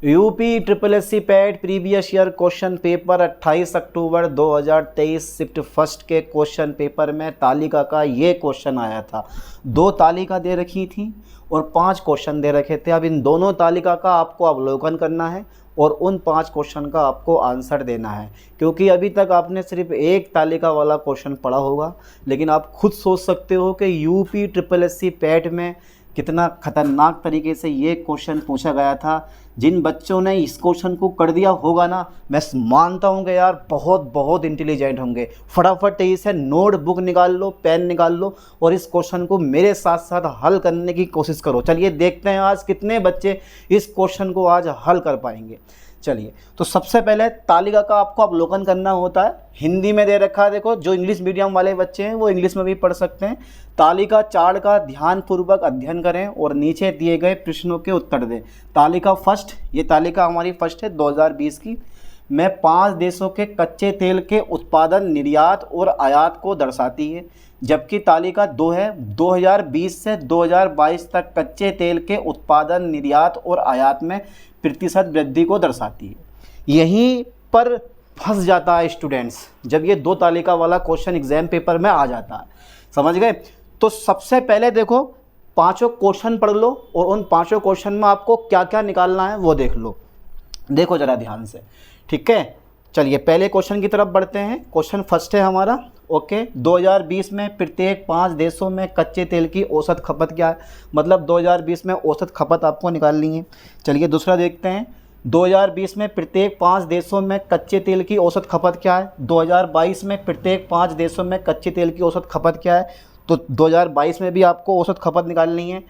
UP triple S C PET previous year question paper 28 अक्टूबर 2023 shift first के question paper में तालिका का ये क्वेश्चन आया था। 2 तालिका दे रखी थी और 5 क्वेश्चन दे रखे थे। अब इन दोनों तालिका का आपको अवलोकन करना है और उन 5 क्वेश्चन का आपको आंसर देना है, क्योंकि अभी तक आपने सिर्फ एक तालिका वाला क्वेश्चन पढ़ा होगा, लेकिन आप खुद सोच सकते हो कि UP triple S C PET में कितना ख़तरनाक तरीके से ये क्वेश्चन पूछा गया था। जिन बच्चों ने इस क्वेश्चन को कर दिया होगा ना, मैं मानता हूँ कि यार बहुत बहुत इंटेलिजेंट होंगे। फटाफट इसे नोट बुक निकाल लो, पेन निकाल लो और इस क्वेश्चन को मेरे साथ साथ हल करने की कोशिश करो। चलिए देखते हैं आज कितने बच्चे इस क्वेश्चन को आज हल कर पाएंगे। चलिए, तो सबसे पहले तालिका का आपको अवलोकन करना होता है। हिंदी में दे रखा है, देखो जो इंग्लिश मीडियम वाले बच्चे हैं वो इंग्लिश में भी पढ़ सकते हैं। तालिका चार्ट का ध्यानपूर्वक अध्ययन करें और नीचे दिए गए प्रश्नों के उत्तर दें। तालिका फर्स्ट, ये तालिका हमारी फर्स्ट है 2020 की, में 5 देशों के कच्चे तेल के उत्पादन, निर्यात और आयात को दर्शाती है, जबकि तालिका 2 है 2020 से 2022 तक कच्चे तेल के उत्पादन, निर्यात और आयात में प्रतिशत वृद्धि को दर्शाती है। यहीं पर फंस जाता है स्टूडेंट्स जब ये 2 तालिका वाला क्वेश्चन एग्जाम पेपर में आ जाता है। समझ गए? तो सबसे पहले देखो 5 क्वेश्चन पढ़ लो और उन 5 क्वेश्चन में आपको क्या क्या निकालना है वो देख लो। देखो ज़रा ध्यान से, ठीक है। चलिए पहले क्वेश्चन की तरफ बढ़ते हैं। क्वेश्चन फर्स्ट है हमारा, ओके। 2020 में प्रत्येक 5 देशों में कच्चे तेल की औसत खपत क्या है? मतलब 2020 में औसत खपत आपको निकालनी है। चलिए दूसरा देखते हैं, 2020 में प्रत्येक 5 देशों में कच्चे तेल की औसत खपत क्या है? 2022 में प्रत्येक 5 देशों में कच्चे तेल की औसत खपत क्या है? तो 2022 में भी आपको औसत खपत निकालनी है।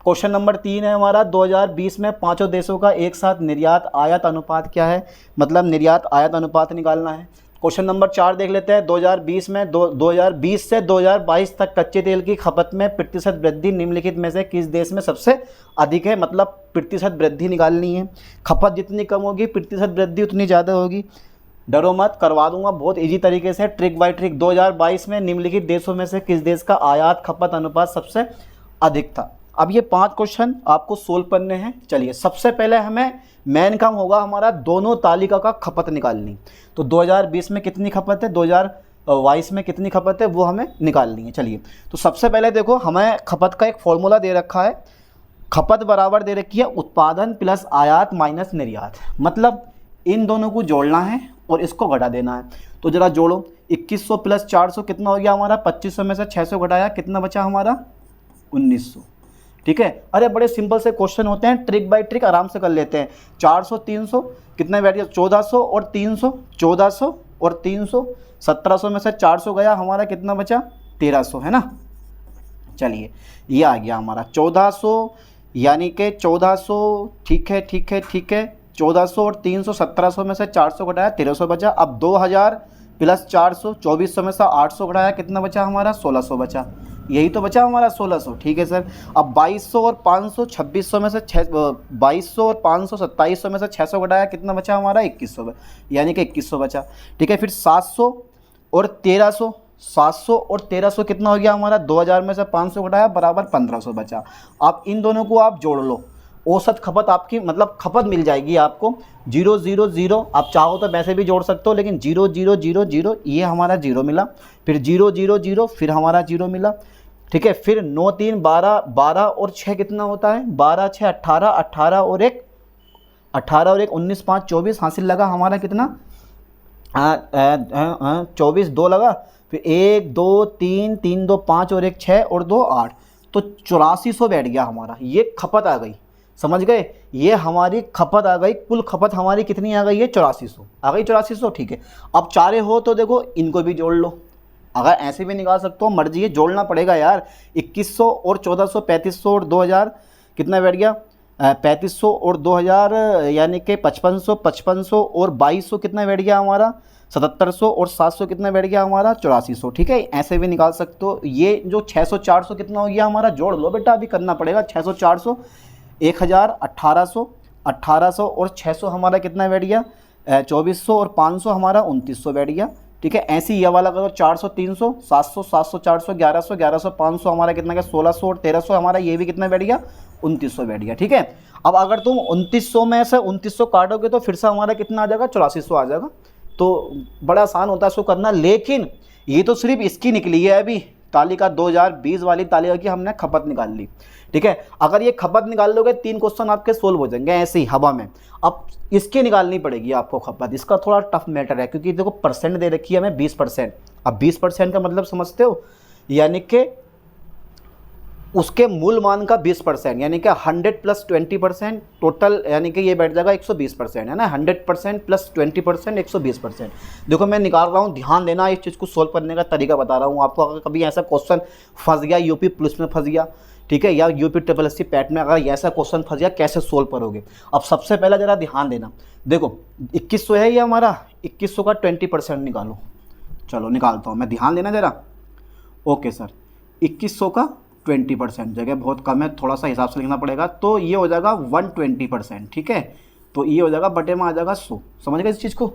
क्वेश्चन नंबर 3 है हमारा, 2020 में 5 देशों का एक साथ निर्यात आयात अनुपात क्या है? मतलब निर्यात आयात अनुपात निकालना है। क्वेश्चन नंबर 4 देख लेते हैं, 2020 में 2020 से 2022 तक कच्चे तेल की खपत में प्रतिशत वृद्धि निम्नलिखित में से किस देश में सबसे अधिक है? मतलब प्रतिशत वृद्धि निकालनी है। खपत जितनी कम होगी प्रतिशत वृद्धि उतनी ज़्यादा होगी। डरो मत, करवा दूंगा बहुत इजी तरीके से, ट्रिक बाय ट्रिक। 2022 में निम्नलिखित देशों में से किस देश का आयात खपत अनुपात सबसे अधिक था? अब ये 5 क्वेश्चन आपको सोल्व करने हैं। चलिए सबसे पहले हमें मेन काम होगा हमारा दोनों तालिका का खपत निकालनी। तो 2020 में कितनी खपत है, 2022 में कितनी खपत है, वो हमें निकालनी है। चलिए तो सबसे पहले देखो, हमें खपत का एक फॉर्मूला दे रखा है। खपत बराबर दे रखी है उत्पादन प्लस आयात माइनस निर्यात। मतलब इन दोनों को जोड़ना है और इसको घटा देना है। तो ज़रा जोड़ो, 2100 प्लस 400 कितना हो गया हमारा? 2500 में से 600 घटाया, कितना बचा हमारा? 1900। ठीक है। अरे बड़े सिंपल से क्वेश्चन होते हैं, ट्रिक बाय ट्रिक आराम से कर लेते हैं। 400 300 कितना बैठ गया? 1400 और 300, 1400 और 300, 1700 में से 400 गया, हमारा कितना बचा? 1300, है ना। चलिए ये आ गया हमारा 1400, यानी कि 1400, ठीक है ठीक है ठीक है। 1400 और 300, 1700 में से 400 घटाया, 1300 बचा। अब 2000 प्लस 400, 2400 में से 800 घटाया, कितना बचा हमारा? 1600 बचा। यही तो बचा हमारा 1600, ठीक है सर। अब 2200 और 500, 2600 में से 2200 और 500, 2700 में से 600 घटाया, कितना बचा हमारा? 2100, यानी कि 2100 बचा। ठीक है। फिर 700 और 1300, 700 और 1300 कितना हो गया हमारा? 2000 में से 500 घटाया, बराबर 1500 बचा। अब इन दोनों को आप जोड़ लो, औसत खपत आपकी मतलब खपत मिल जाएगी आपको। 000, आप चाहो तो वैसे भी जोड़ सकते हो, लेकिन 0000 ये हमारा 0 मिला। फिर 000, फिर हमारा 0 मिला। ठीक है। फिर 9 3 12, 12 और 6 कितना होता है? 12 6 18, 18 और 1 19 5 24, हासिल लगा हमारा कितना? 24, 2 लगा। फिर 1 2 3, 3 2 5 और 1 6 और 2 8, तो 8400 बैठ गया हमारा। ये खपत आ गई, समझ गए? ये हमारी खपत आ गई। कुल खपत हमारी कितनी आ गई है? 8400 आ गई, 8400। ठीक है। अब चारे हो तो देखो इनको भी जोड़ लो, अगर ऐसे भी निकाल सकते हो, मर्जी है, जोड़ना पड़ेगा यार। 2100 और 1400, 3500 और 2000 कितना बैठ गया? 3500 और 2000 यानी कि 5500, 5500 और 2200 कितना बैठ गया हमारा? 7700 और 700 कितना बैठ गया हमारा? 8400। ठीक है। ऐसे भी निकाल सकते हो। ये जो 600 400 कितना हो गया हमारा? जोड़ लो बेटा, अभी करना पड़ेगा। 600 400, 1000, 1800, 1800 और 600 हमारा कितना बैठ गया? 2400 और 500 हमारा 2900 बैठ गया। ठीक है। ऐसे ही ये वाला करो, 400 300, 700 700, 400, 1100 1100, 500 हमारा कितना गया? 1600 और 1300 हमारा ये भी कितना बैठ गया? 2900 बैठ गया। ठीक है। अब अगर तुम 2900 में से 2900 काटोगे तो फिर से हमारा कितना आ जाएगा, 8400 आ जाएगा। तो बड़ा आसान होता है इसको करना। लेकिन ये तो सिर्फ इसकी निकली है अभी तालिका 2020 वाली तालिका की हमने खपत निकाल ली, ठीक है। अगर ये खपत निकाल लोगे 3 क्वेश्चन आपके सोल्व हो जाएंगे ऐसे ही हवा में। अब इसकी निकालनी पड़ेगी आपको खपत, इसका थोड़ा टफ मैटर है क्योंकि देखो परसेंट दे रखी है हमें 20%। अब 20% का मतलब समझते हो, यानी कि उसके मूल मान का 20%, यानी कि 100 + 20% टोटल, यानी कि ये बैठ जाएगा 120%, है ना। 100% + 20% 120%। देखो मैं निकाल रहा हूँ, ध्यान देना, इस चीज़ को सोल्व करने का तरीका बता रहा हूँ आपको। अगर कभी ऐसा क्वेश्चन फंस गया यूपी पुलिस में फंस गया, ठीक है, या यूपी SSC पैट में अगर ऐसा क्वेश्चन फंस गया, कैसे सोल्व करोगे। अब सबसे पहले ज़रा ध्यान देना, देखो 2100 है ये हमारा, 2100 का 20% निकालो। चलो निकालता हूँ मैं, ध्यान देना ज़रा। ओके सर, 2100 का 20%, जगह बहुत कम है, थोड़ा सा हिसाब से लिखना पड़ेगा। तो ये हो जाएगा 120%, ठीक है। तो ये हो जाएगा बटे में आ जाएगा 100। समझ गए इस चीज़ को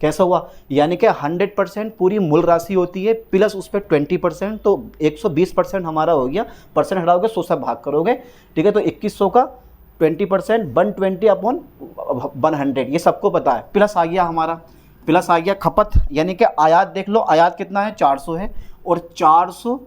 कैसा हुआ, यानी कि 100% पूरी मूल राशि होती है प्लस उस पर 20%, तो 120% हमारा हो गया। परसेंट हटाओगे 100 से भाग करोगे, ठीक है। तो 2100 का 20% 120/100, ये सबको पता है। प्लस आ गया हमारा, प्लस आ गया खपत, यानी कि आयात देख लो, आयात कितना है 400 है, और 400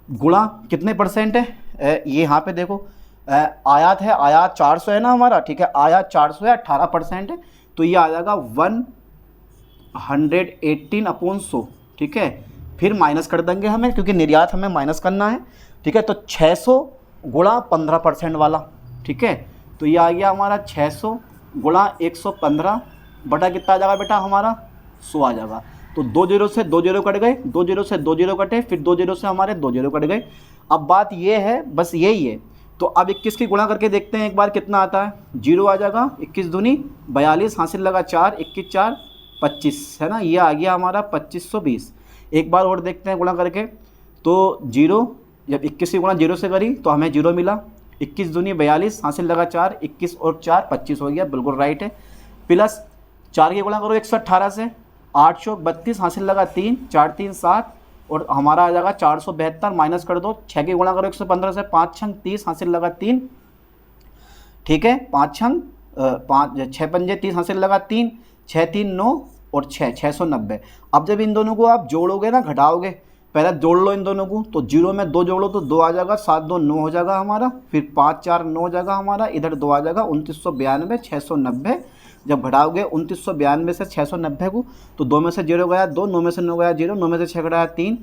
गुणा कितने परसेंट है, ये यहाँ पे देखो आयात है, आयात 400 है ना हमारा, ठीक है। आयात 400 है, 18% है, तो ये आ जाएगा 118/100, ठीक है। फिर माइनस कर देंगे हमें, क्योंकि निर्यात हमें माइनस करना है, ठीक है। तो 600 गुणा 15% वाला, ठीक है। तो ये आ गया हमारा 600 गुणा 115 बटा कितना आ जाएगा बेटा हमारा, 100 आ जाएगा। तो 2 0 से 2 0 कट गए, 2 0 से 2 0 कटे, फिर 2 0 से हमारे 2 0 कट गए। अब बात ये है, बस यही है। तो अब 21 की गुणा करके देखते हैं एक बार कितना आता है, 0 आ जाएगा, 21 दूनी 42, हासिल लगा 4, 21 4 25, है ना। ये आ गया हमारा 2520। एक बार और देखते हैं गुणा करके, तो 0, जब 21 की गुणा 0 से करी तो हमें 0 मिला, 21 दूनी 42, हासिल लगा 4, 21 और 4 25 हो गया, बिल्कुल राइट है। प्लस 4 की गुणा करो 118 से, 832, हासिल लगा 3, 4 3 7, और हमारा आ जाएगा 472, माइनस कर दो, 6 की गुणा करो 115 से, 5 6 30, हासिल लगा 3, ठीक है। 5 6 पंजे 30, हासिल लगा 3, 6 3 9 और 6 690। अब जब इन दोनों को आप जोड़ोगे ना, घटाओगे, पहले जोड़ लो इन दोनों को, तो 0 में 2 जोड़ो तो 2 आ जाएगा, 7 2 9 हो जाएगा हमारा, फिर 5 4 9 हो जाएगा हमारा, इधर 2 आ जाएगा, 2992 690। जब घटाओगे 2992 से 690 को, तो 2 में से 0 गया 2, 9 में से 9 गया 0, 9 में से 6 घटाया 3,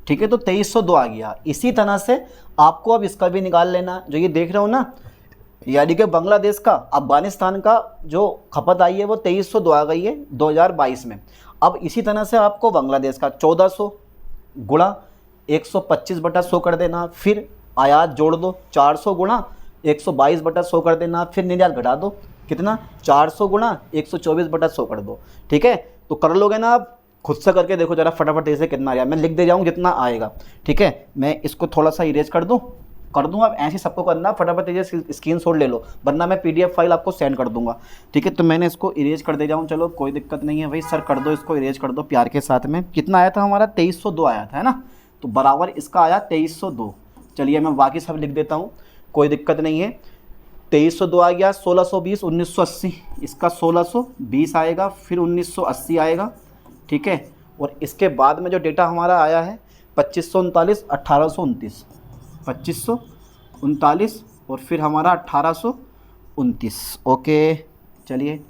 ठीक है। तो 2302 आ गया। इसी तरह से आपको अब इसका भी निकाल लेना, जो ये देख रहे हो ना, यानी कि बांग्लादेश का, अफगानिस्तान का जो खपत आई है वो 2302 आ गई है 2022 में। अब इसी तरह से आपको बांग्लादेश का 1400 गुणा 125/100 कर देना, फिर आयात जोड़ दो, 400 गुणा 122/100 कर देना, फिर निर्यात घटा दो, कितना 400 गुणा 124/100 कर दो, ठीक है। तो कर लोगे ना आप, खुद से करके देखो जरा फटाफट ऐसे कितना आया, मैं लिख दे जाऊँ जितना आएगा, ठीक है। मैं इसको थोड़ा सा इरेज कर दूँ अब, ऐसे सबको करना, फटाफट इरेज स्क्रीनशॉट ले लो, वरना मैं PDF फाइल आपको सेंड कर दूंगा, ठीक है। तो मैंने इसको इरेज कर दे जाऊँ, चलो कोई दिक्कत नहीं है भाई सर, कर दो इसको, इरेज कर दो प्यार के साथ में। कितना आया था हमारा 2302 आया था, है ना। तो बराबर इसका आया 2302। चलिए मैं बाकी सब लिख देता हूँ, कोई दिक्कत नहीं है। 2302 आ गया, 1620 1980, इसका 1620 आएगा, फिर 1980 आएगा, ठीक है। और इसके बाद में जो डेटा हमारा आया है 2539 1829, 2539 और फिर हमारा 1829। ओके चलिए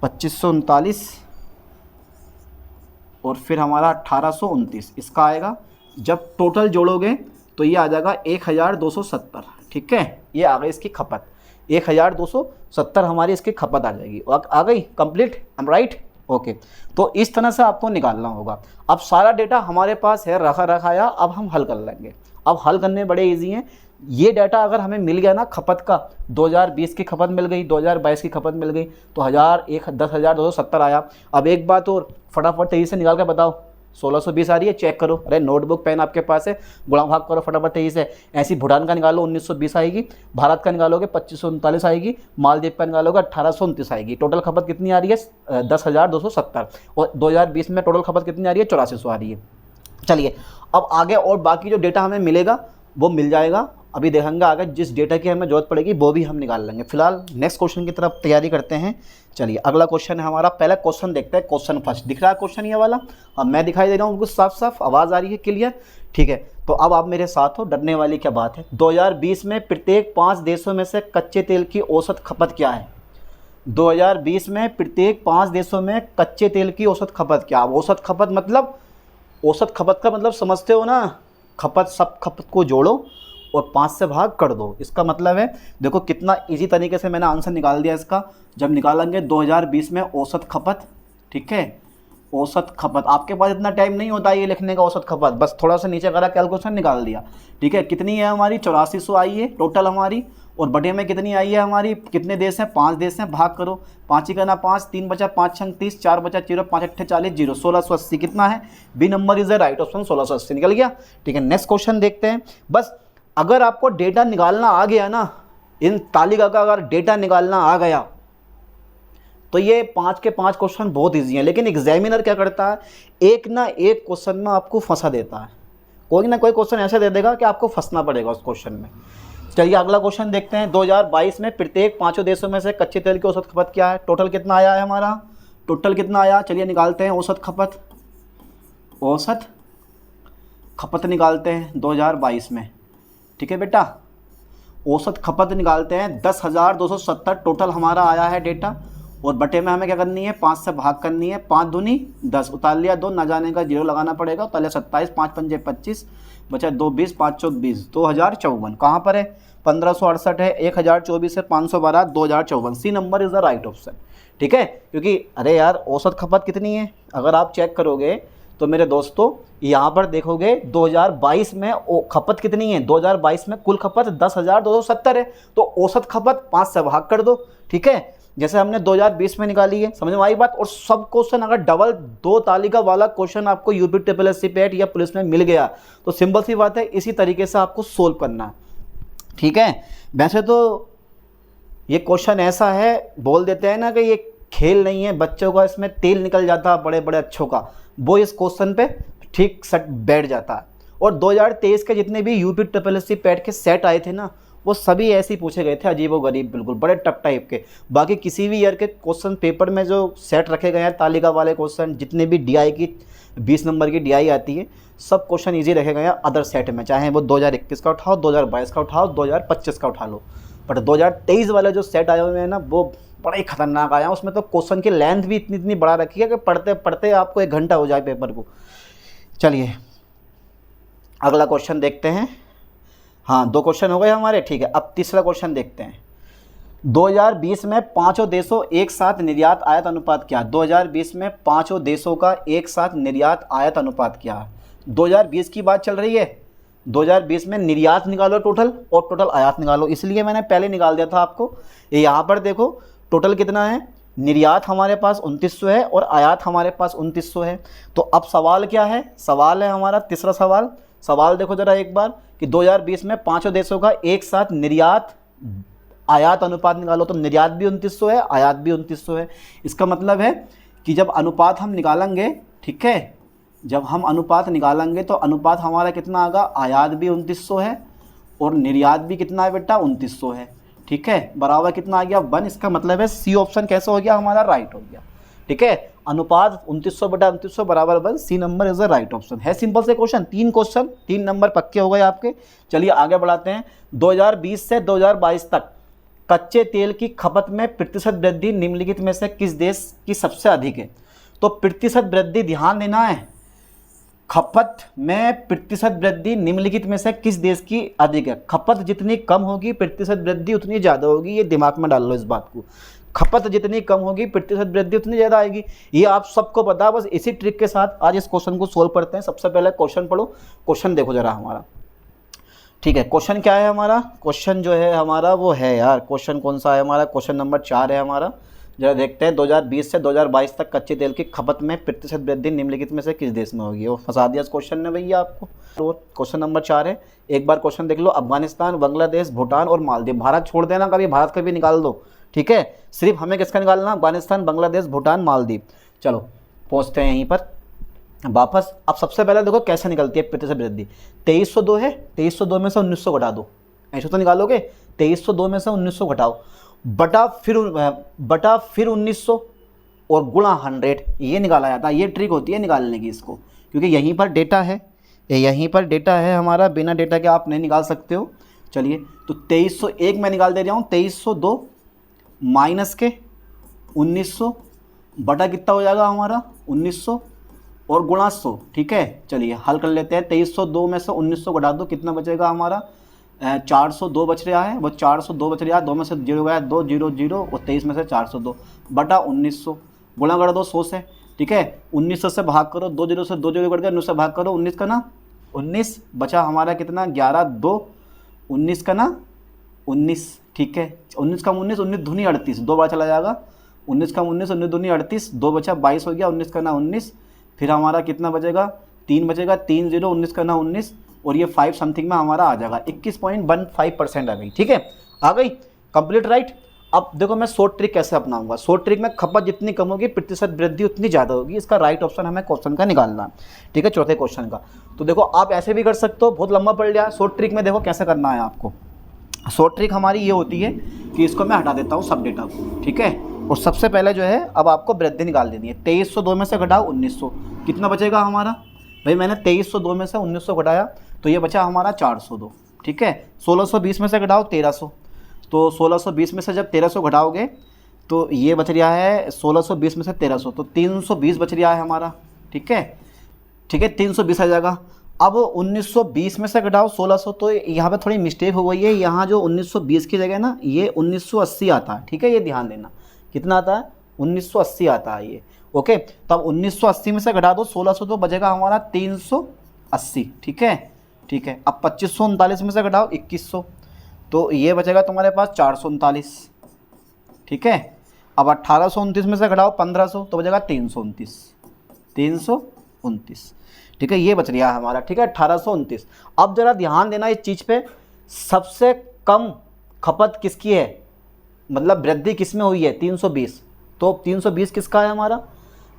2539 और फिर हमारा 1829 इसका आएगा। जब टोटल जोड़ोगे तो ये आ जाएगा 1270, ठीक है। ये आ गई इसकी खपत, 1270 हमारी इसकी खपत आ जाएगी, आ गई complete, I am right. Okay, तो इस तरह से आपको निकालना होगा। अब सारा डेटा हमारे पास है, रखाया, अब हम हल कर लेंगे। अब हल करने बड़े इजी हैं। ये डाटा अगर हमें मिल गया ना खपत का, 2020 की खपत मिल गई, 2022 की खपत मिल गई, तो 10,270 आया। अब एक बात और, फटाफट तेजी से निकाल के बताओ, 1620 आ रही है, चेक करो। अरे नोटबुक पेन आपके पास है, गुणा भाग करो फटाफट तेजी से। ऐसी भूटान का निकालो 1920 आएगी, भारत का निकालोगे 2539 आएगी, मालदीव का निकालोगे 1829 आएगी। टोटल खपत कितनी आ रही है 10,270, और 2020 में टोटल खपत कितनी आ रही है 8400 आ रही है। चलिए अब आगे और बाकी जो डेटा हमें मिलेगा वो मिल जाएगा अभी देखेंगे आगे जिस डेटा की हमें जरूरत पड़ेगी वो भी हम निकाल लेंगे। फिलहाल नेक्स्ट क्वेश्चन की तरफ तैयारी करते हैं। चलिए अगला क्वेश्चन है हमारा, पहला क्वेश्चन देखते हैं। क्वेश्चन फर्स्ट दिख रहा है क्वेश्चन ये वाला, अब मैं दिखाई दे रहा हूँ उनको साफ साफ, आवाज़ आ रही है क्लियर, ठीक है। तो अब आप मेरे साथ हो, डरने वाली क्या बात है। 2020 में प्रत्येक 5 देशों में से कच्चे तेल की औसत खपत क्या है। 2020 में प्रत्येक 5 देशों में कच्चे तेल की औसत खपत क्या। औसत खपत मतलब, औसत खपत का मतलब समझते हो ना, खपत, सब खपत को जोड़ो और 5 से भाग कर दो। इसका मतलब है, देखो कितना इजी तरीके से मैंने आंसर निकाल दिया इसका। जब निकालेंगे 2020 में औसत खपत, ठीक है, औसत खपत, आपके पास इतना टाइम नहीं होता ये लिखने का औसत खपत, बस थोड़ा सा नीचे करा कैलकुलेशन निकाल दिया, ठीक है। कितनी है हमारी, 8400 आई है टोटल हमारी, और बटे में कितनी आई है हमारी, कितने देश हैं, 5 देश हैं, भाग करो, 5 ही करना 5, 3 बचा 5 छंग 30, 4 बचा 0, 5 अट्ठे 40, 0, 1680 कितना है, B number is the right option, 1680 निकल गया, ठीक है। नेक्स्ट क्वेश्चन देखते हैं। बस अगर आपको डेटा निकालना आ गया ना, इन तालिका का अगर डेटा निकालना आ गया तो ये 5 के 5 क्वेश्चन बहुत ईजी हैं। लेकिन एग्जामिनर क्या करता है, एक ना एक क्वेश्चन में आपको फंसा देता है, कोई ना कोई क्वेश्चन ऐसा दे देगा कि आपको फंसना पड़ेगा उस क्वेश्चन में। चलिए अगला क्वेश्चन देखते हैं। 2022 में प्रत्येक 5 देशों में से कच्चे तेल की औसत खपत क्या है। टोटल कितना आया है हमारा, टोटल कितना आया, चलिए निकालते हैं औसत खपत, औसत खपत निकालते हैं 2022 में, ठीक है बेटा। औसत खपत निकालते हैं, 10,270 टोटल हमारा आया है डेटा, और बटे में हमें क्या करनी है, 5 से भाग करनी है, 5 दूनी 10, उतार लिया 2, ना जाने का 0 लगाना पड़ेगा, उतार लिया 27, 5 पंजे 25, बचा 2 20, 5 चौक 20, 2054 कहाँ पर है, 1568 है, 1024 है, 512, 2054, C number is the right option, ठीक है। क्योंकि अरे यार औसत खपत कितनी है, अगर आप चेक करोगे तो मेरे दोस्तों यहाँ पर देखोगे 2022 में खपत कितनी है, 2022 में कुल खपत 10,270 है, तो औसत खपत 5 से भाग कर दो, ठीक है, जैसे हमने 2020 में निकाली है, समझ में आई बात। और सब क्वेश्चन अगर डबल 2 तालिका वाला क्वेश्चन आपको यूपी ट्रिपल एस सी पेट या पुलिस में मिल गया तो सिंपल सी बात है इसी तरीके से आपको सोल्व करना है, ठीक है। वैसे तो ये क्वेश्चन ऐसा है, बोल देते हैं ना कि ये खेल नहीं है बच्चों का, इसमें तेल निकल जाता है बड़े बड़े अच्छों का, वो इस क्वेश्चन पे ठीक सेट बैठ जाता है। और 2023 के जितने भी यूपी ट्रिपल एस सी पेट के सेट आए थे ना, वो सभी ऐसे ही पूछे गए थे, अजीब व गरीब, बिल्कुल बड़े टफ टाइप के। बाकी किसी भी ईयर के क्वेश्चन पेपर में जो सेट रखे गए हैं तालिका वाले क्वेश्चन, जितने भी डीआई की 20 नंबर की डीआई आती है, सब क्वेश्चन इजी रखे गए हैं अदर सेट में, चाहे वो 2021 का उठाओ, 2022 का उठाओ, 2025 का उठा लो। बट 2023 वाले जो सेट आए हुए हैं ना, वो बड़े ही खतरनाक आया। उसमें तो क्वेश्चन की लेंथ भी इतनी इतनी बढ़ा रखी है कि पढ़ते पढ़ते आपको 1 घंटा हो जाए पेपर को। चलिए अगला क्वेश्चन देखते हैं। हाँ 2 क्वेश्चन हो गए हमारे, ठीक है। अब तीसरा क्वेश्चन देखते हैं। 2020 में 5 देशों एक साथ निर्यात आयात अनुपात क्या। 2020 में 5 देशों का एक साथ निर्यात आयात अनुपात क्या। 2020 की बात चल रही है, 2020 में निर्यात निकालो टोटल और टोटल आयात निकालो, इसलिए मैंने पहले निकाल दिया था आपको। ये यहाँ पर देखो टोटल कितना है, निर्यात हमारे पास 2900 है और आयात हमारे पास 2900 है। तो अब सवाल क्या है, सवाल है हमारा तीसरा सवाल। सवाल देखो जरा एक बार कि 2020 में 5 देशों का एक साथ निर्यात आयात अनुपात निकालो, तो निर्यात भी 2900 है, आयात भी 2900 है। इसका मतलब है कि जब अनुपात हम निकालेंगे, ठीक है, जब हम अनुपात निकालेंगे तो अनुपात हमारा कितना आएगा, आयात भी 2900 है और निर्यात भी कितना है बेटा, 2900 है, ठीक है, बराबर कितना आ गया 1। इसका मतलब है सी ऑप्शन कैसे हो गया हमारा, राइट हो गया, ठीक है। अनुपात 2900 बटा 2900 बराबर 1, C number is the right option है। सिंपल से क्वेश्चन, 3 क्वेश्चन, 3 नंबर पक्के हो गए आपके। चलिए आगे बढ़ाते हैं। 2020 से 2022 तक कच्चे तेल की खपत में प्रतिशत वृद्धि निम्नलिखित में से किस देश की सबसे अधिक है। तो प्रतिशत वृद्धि ध्यान देना है, खपत में प्रतिशत वृद्धि निम्नलिखित में से किस देश की अधिक है। खपत जितनी कम होगी प्रतिशत वृद्धि उतनी ज़्यादा होगी, ये दिमाग में डाल लो इस बात को। खपत जितनी कम होगी प्रतिशत वृद्धि उतनी ज़्यादा आएगी, ये आप सबको पता है। बस इसी ट्रिक के साथ आज इस क्वेश्चन को सोल्व करते हैं। सबसे पहले क्वेश्चन पढ़ो, क्वेश्चन देखो जरा हमारा, ठीक है। क्वेश्चन क्या है हमारा, क्वेश्चन जो है हमारा वो है यार, क्वेश्चन कौन सा है हमारा, क्वेश्चन नंबर 4 है हमारा। जरा देखते हैं 2020 से 2022 तक कच्चे तेल की खपत में प्रतिशत वृद्धि निम्नलिखित में से किस देश में होगी। वो फंसा दिया इस क्वेश्चन ने भैया आपको। और क्वेश्चन नंबर 4 है, एक बार क्वेश्चन देख लो। अफगानिस्तान, बांग्लादेश, भूटान और मालदीव। भारत छोड़ देना, कभी भारत का भी निकाल दो, ठीक है। सिर्फ हमें किसका निकालना, अफगानिस्तान, बांग्लादेश, भूटान, मालदीव। चलो पहुँचते हैं यहीं पर वापस। अब सबसे पहले देखो कैसे निकलती है प्रतिशत वृद्धि। 2302 है, 2302 में से 1900 घटा दो, ऐसे तो निकालोगे, 2302 में से 1900 घटाओ, बटा फिर 1900 और गुणा 100, ये निकाला जाता है। ये ट्रिक होती है निकालने की इसको, क्योंकि यहीं पर डेटा है, यहीं पर डेटा है हमारा, बिना डेटा के आप नहीं निकाल सकते हो। चलिए तो 2301 मैं निकाल दे रहा हूँ, 2302 माइनस के 1900 बटा कितना हो जाएगा हमारा 1900 और गुणा 100। ठीक है, चलिए हल कर लेते हैं। 2302 में से 1900 घटा दो, कितना बचेगा हमारा 402 बच रहा है, वो 402 बच रहा है, 2 में से 0 गया 2 0 0 और 23 में से 402 बटा 1900 गुणा कर दो 100 से। ठीक है, 1900 से भाग करो, 2 0 से 2 0 कट गया, 19 से भाग करो, 19 का ना 19 बचा हमारा कितना 11 2 19 का ना 19। ठीक है, 19 का 19 19 दूनी 38, 2 बार चला जाएगा, 19 का 19 19 दूनी 38, 2 बचा 22 हो गया, 19 का ना 19, फिर हमारा कितना बचेगा 3 बचेगा, 3 0 19 का ना 19 और ये 5 समथिंग में हमारा आ जाएगा 21.15% आ गई। ठीक है, आ गई कंप्लीट राइट। अब देखो मैं शॉर्ट ट्रिक कैसे अपनाऊंगा। शॉर्ट ट्रिक में खपत जितनी कम होगी प्रतिशत वृद्धि उतनी ज़्यादा होगी। इसका राइट ऑप्शन हमें क्वेश्चन का निकालना है। ठीक है, चौथे क्वेश्चन का। तो देखो आप ऐसे भी कर सकते हो, बहुत लंबा पड़ गया। शॉर्ट ट्रिक में देखो कैसे करना है आपको। शॉर्ट ट्रिक हमारी ये होती है कि इसको मैं हटा देता हूँ सब डेटा को। ठीक है, और सबसे पहले जो है अब आपको वृद्धि निकाल देनी है। 2302 में से घटाओ 1900, कितना बचेगा हमारा भाई, मैंने 2302 में से 1900 घटाया तो ये बचा हमारा 402। ठीक है, 1620 में से घटाओ 1300, तो 1620 में से जब 1300 घटाओगे तो ये बच रहा है 1620 में से 1300, तो 320 बच रहा है हमारा। ठीक है, ठीक है 320 आ जाएगा। अब 1920 में से घटाओ 1600, तो यहाँ पे थोड़ी मिस्टेक हो गई है, यहाँ जो 1920 की जगह ना ये 1980 आता है। ठीक है, ये ध्यान देना, कितना आता है 1980 आता है ये। ओके, तो अब 1980 में से घटा दो 1600 तो बचेगा हमारा 380। ठीक है, ठीक है, अब 2539 में से घटाओ 2100 तो ये बचेगा तुम्हारे पास 439। ठीक है, अब 1829 में से घटाओ 1500 तो बचेगा 329। ठीक है, ये बच रहा है हमारा। ठीक है, 1829। अब जरा ध्यान देना इस चीज़ पे, सबसे कम खपत किसकी है, मतलब वृद्धि किस में हुई है 320, तो 320 किसका है हमारा,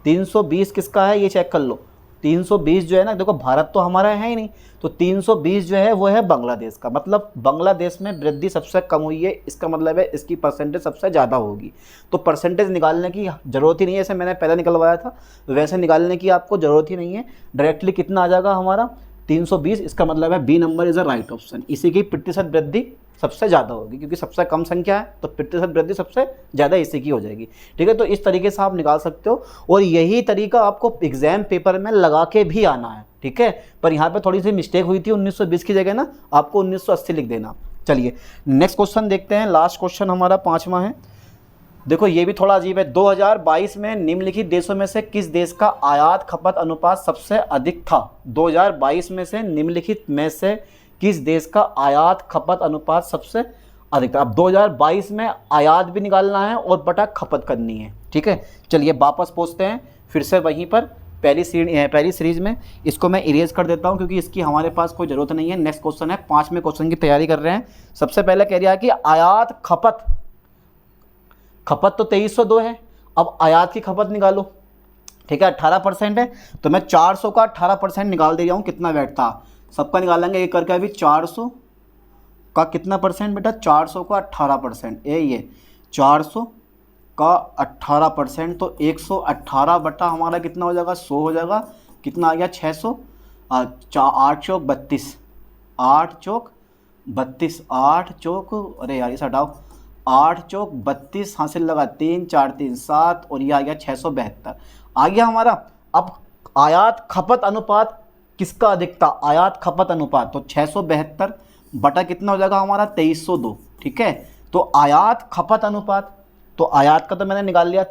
320 किसका है ये चेक कर लो। 320 जो है ना, देखो भारत तो हमारा है ही नहीं, तो 320 जो है वो है बांग्लादेश का। मतलब बांग्लादेश में वृद्धि सबसे कम हुई है, इसका मतलब है इसकी परसेंटेज सबसे ज़्यादा होगी। तो परसेंटेज निकालने की ज़रूरत ही नहीं है, जैसे मैंने पहले निकलवाया था वैसे निकालने की आपको ज़रूरत ही नहीं है। डायरेक्टली कितना आ जाएगा हमारा 320, इसका मतलब है B number is a right option. इसी की प्रतिशत वृद्धि सबसे ज़्यादा होगी, क्योंकि सबसे कम संख्या है तो प्रतिशत वृद्धि सबसे ज़्यादा इसी की हो जाएगी। ठीक है, तो इस तरीके से आप निकाल सकते हो और यही तरीका आपको एग्जाम पेपर में लगा के भी आना है। ठीक है, पर यहाँ पे थोड़ी सी मिस्टेक हुई थी, 1920 की जगह ना आपको 1980 लिख देना। चलिए नेक्स्ट क्वेश्चन देखते हैं, लास्ट क्वेश्चन हमारा 5वां है। देखो ये भी थोड़ा अजीब है। 2022 में निम्नलिखित देशों में से किस देश का आयात खपत अनुपात सबसे अधिक था। 2022 में से निम्नलिखित में से किस देश का आयात खपत अनुपात सबसे अधिक था। अब 2022 में आयात भी निकालना है और बटा खपत करनी है। ठीक है, चलिए वापस पहुँचते हैं फिर से वहीं पर पहली सीरीज में। इसको मैं इरेज कर देता हूँ क्योंकि इसकी हमारे पास कोई ज़रूरत नहीं है। नेक्स्ट क्वेश्चन है, 5वें क्वेश्चन की तैयारी कर रहे हैं। सबसे पहले कह रहा है कि आयात खपत तो 2302 है, अब आयात की खपत निकालो। ठीक है, 18% है, तो मैं 400 का 18% निकाल दे रहा हूँ। कितना बैठता सबका निकालेंगे एक करके। अभी 400 का कितना परसेंट बेटा, 400 का 18%, ये 400 का 18%, तो 118 बटा हमारा कितना हो जाएगा 100 हो जाएगा। कितना आ गया 600, 8 चौक 32, 8 चौक 32, 8 चौक, अरे यार इसे हटाओ, 8 चौक 32, हासिल लगा 3 4 3 7 और ये आ गया 672 आ गया हमारा। अब आयात खपत अनुपात किसका अधिक था, आयात खपत अनुपात, तो 672 बटा कितना हो जाएगा हमारा 2302। ठीक है, तो आयात खपत अनुपात, तो आयात का तो मैंने निकाल लिया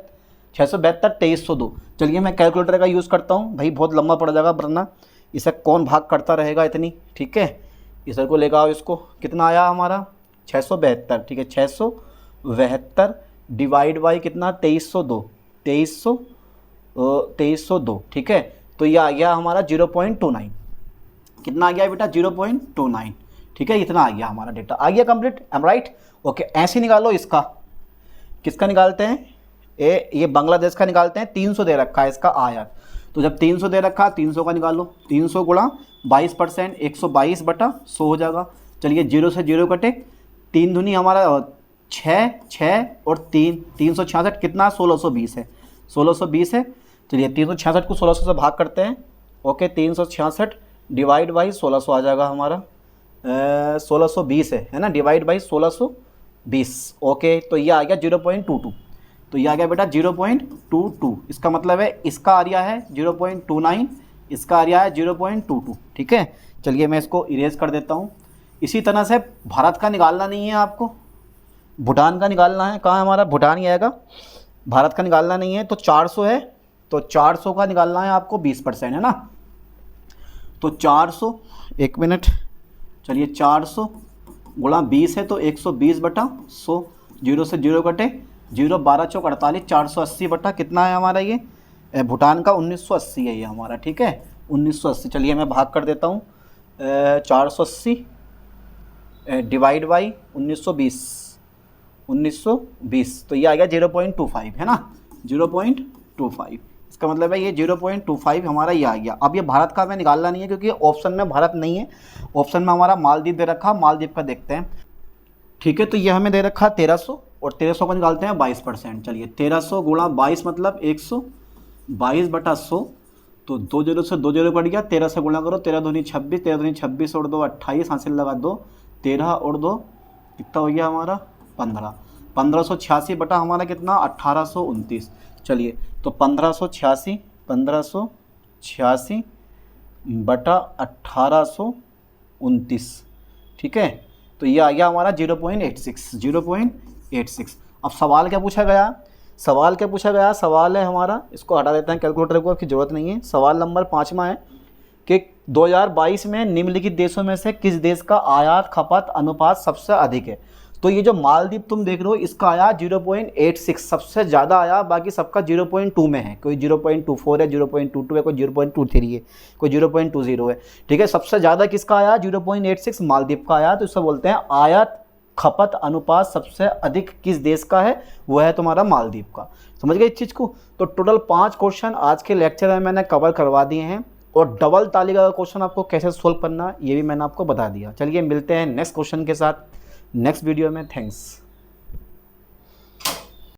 672 2302। चलिए मैं कैलकुलेटर का यूज़ करता हूँ भाई, बहुत लंबा पड़ जाएगा वरना इसे कौन भाग करता रहेगा इतनी। ठीक है, इधर को लेकर आओ इसको, कितना आया हमारा 672। ठीक है, 672 डिवाइड बाई कितना 2302, 2302। ठीक है, तो ये आ गया हमारा 0.29। कितना आ गया बेटा 0.29। ठीक है, इतना आ गया हमारा डेटा, आ गया कंप्लीट। M right, okay. ऐसे निकालो इसका, किसका निकालते हैं, ये बांग्लादेश का निकालते हैं। 300 दे रखा है इसका आयात, तो जब 300 दे रखा है 300 का निकालो। 300 गुणा 22%, 122 बटा 100 हो जाएगा। चलिए 0 से 0 कटे, 3 दूनी हमारा 6, 6 और 3, 366 कितना 1620 है, 1620 है। चलिए 366 को 1600 से भाग करते हैं। ओके 366 डिवाइड बाई 1600 आ जाएगा हमारा 1620 है ना, डिवाइड बाई 1620। ओके तो ये आ गया 0.22, तो ये आ गया बेटा 0.22। इसका मतलब है इसका एरिया है 0.29, इसका एरिया है 0.22। ठीक है, चलिए मैं इसको इरेज कर देता हूँ। इसी तरह से भारत का निकालना नहीं है आपको, भूटान का निकालना है। कहाँ है हमारा, भूटान ही आएगा, भारत का निकालना नहीं है। तो 400 है, तो 400 का निकालना है आपको 20% है ना। तो 400, एक मिनट, चलिए 400 गुणा 20 है तो 120/100, 0 से 0 कटे, 0 12 चौक 48, 480 बटा कितना है हमारा ये भूटान का 1980 है ये हमारा। ठीक है 1980। चलिए मैं भाग कर देता हूँ 480 डिवाइड बाई 1920, तो ये आ गया 0.25 है ना, 0.25। इसका मतलब है ये 0.25 हमारा ये आ गया। अब ये भारत का हमें निकालना नहीं है क्योंकि ऑप्शन में भारत नहीं है, ऑप्शन में हमारा मालदीव दे रखा, मालदीव का देखते हैं। ठीक है, तो ये हमें दे रखा 1300 और 1300 को निकालते हैं 22%। चलिए 1300 गुणा 22 मतलब 122/100, तो 2 0 से 2 0 कट गया, 13 से गुणा करो, 13 दूनी 26, 13 दूनी 26 और 2 28, हासिल लगा 2, 13 और 2 कितना हो गया हमारा 15, 1586 बटा हमारा कितना 1829। चलिए तो 1586 बटा 1829। ठीक है, तो ये आ गया हमारा 0.86। अब सवाल क्या पूछा गया, सवाल है हमारा, इसको हटा देते हैं कैलकुलेटर को, की ज़रूरत नहीं है। सवाल नंबर 5वां है कि 2022 में निम्नलिखित देशों में से किस देश का आयात खपत अनुपात सबसे अधिक है। तो ये जो मालदीव तुम देख रहे हो इसका आया 0.86 सबसे ज़्यादा आया, बाकी सबका 0.2 में है, कोई 0.24 है, 0.22 है, कोई 0.23 है, कोई 0.20 है। ठीक है, सबसे ज़्यादा किसका आया 0.86 मालदीव का आया। तो इससे बोलते हैं आयात खपत अनुपात सबसे अधिक किस देश का है, वो है तुम्हारा मालदीव का। समझ गए इस चीज़ को। तो टोटल 5 क्वेश्चन आज के लेक्चर में मैंने कवर करवा दिए हैं, और डबल तालिका का क्वेश्चन आपको कैसे सोल्व करना ये भी मैंने आपको बता दिया। चलिए मिलते हैं नेक्स्ट क्वेश्चन के साथ नेक्स्ट वीडियो में। थैंक्स।